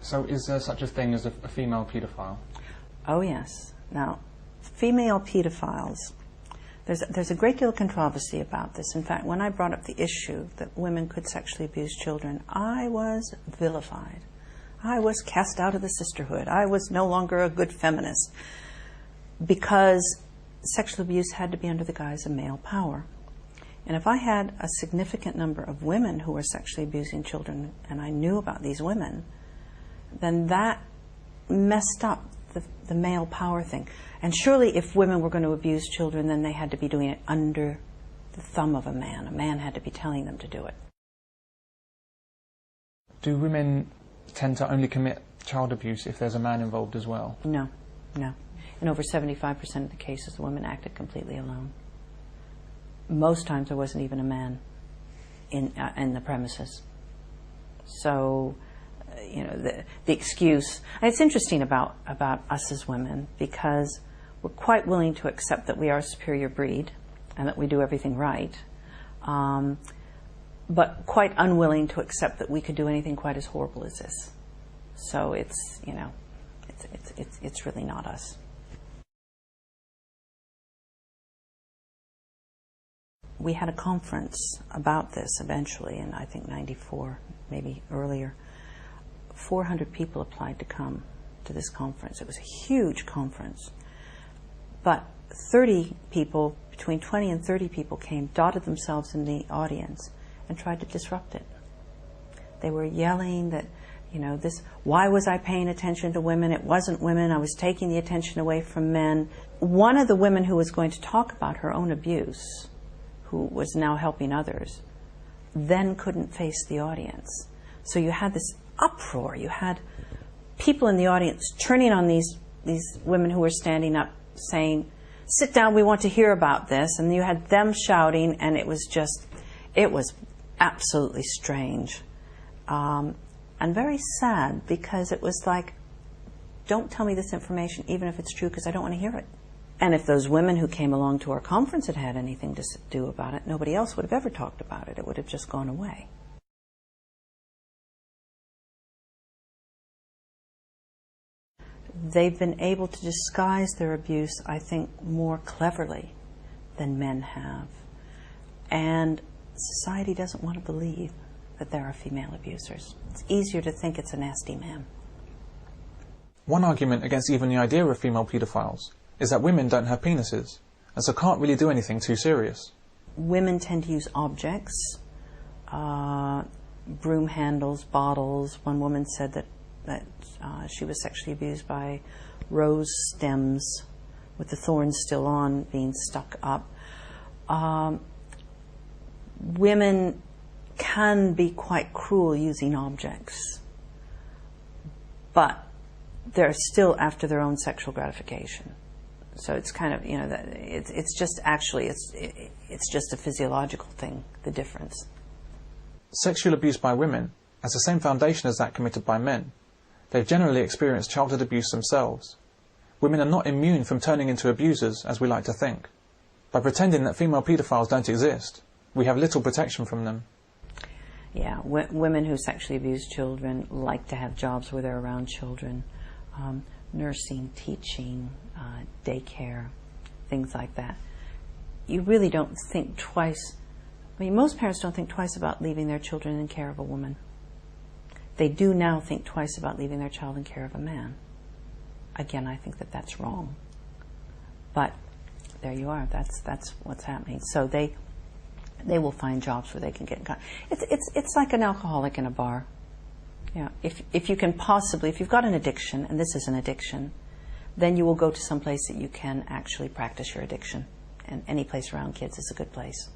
So is there such a thing as a female paedophile? Oh yes. Now, female pedophiles, there's a great deal of controversy about this. In fact, when I brought up the issue that women could sexually abuse children, I was vilified. I was cast out of the sisterhood. I was no longer a good feminist because sexual abuse had to be under the guise of male power. And if I had a significant number of women who were sexually abusing children and I knew about these women, then that messed up the male power thing. And surely if women were going to abuse children, then they had to be doing it under the thumb of a man. A man had to be telling them to do it. Do women tend to only commit child abuse if there's a man involved as well? No, no. In over 75% of the cases, the women acted completely alone. Most times there wasn't even a man in the premises. So, you know, the excuse. And it's interesting about us as women, because we're quite willing to accept that we are a superior breed and that we do everything right, but quite unwilling to accept that we could do anything quite as horrible as this. So it's, you know, it's really not us. We had a conference about this eventually in, I think, '94, maybe earlier. 400 people applied to come to this conference. It was a huge conference. But 30 people, between 20 and 30 people came, dotted themselves in the audience, and tried to disrupt it. They were yelling that, you know, this, why was I paying attention to women? It wasn't women. I was taking the attention away from men. One of the women who was going to talk about her own abuse, who was now helping others, then couldn't face the audience. So you had this uproar. You had people in the audience turning on these women who were standing up saying, sit down, we want to hear about this. And you had them shouting, and it was absolutely strange. And very sad, because it was like, don't tell me this information, even if it's true, because I don't want to hear it. And if those women who came along to our conference had had anything to do about it, nobody else would have ever talked about it. It would have just gone away. They've been able to disguise their abuse, I think, more cleverly than men have. And society doesn't want to believe that there are female abusers. It's easier to think it's a nasty man. One argument against even the idea of female paedophiles is that women don't have penises, and so can't really do anything too serious. Women tend to use objects, broom handles, bottles. One woman said that she was sexually abused by rose stems with the thorns still on, being stuck up. Women can be quite cruel using objects, but they're still after their own sexual gratification. So it's kind of, you know, it's just actually, it's just a physiological thing, the difference. Sexual abuse by women has the same foundation as that committed by men. They've generally experienced childhood abuse themselves. Women are not immune from turning into abusers, as we like to think. By pretending that female paedophiles don't exist, we have little protection from them. Yeah, women who sexually abuse children like to have jobs where they're around children. Nursing, teaching, daycare, things like that. You really don't think twice. I mean, most parents don't think twice about leaving their children in care of a woman. They do now think twice about leaving their child in care of a man. Again, I think that that's wrong. But there you are. That's what's happening. So they will find jobs where they can get in contact. It's like an alcoholic in a bar. Yeah, if you can possibly, if you've got an addiction, and this is an addiction, then you will go to some place that you can actually practice your addiction. And any place around kids is a good place.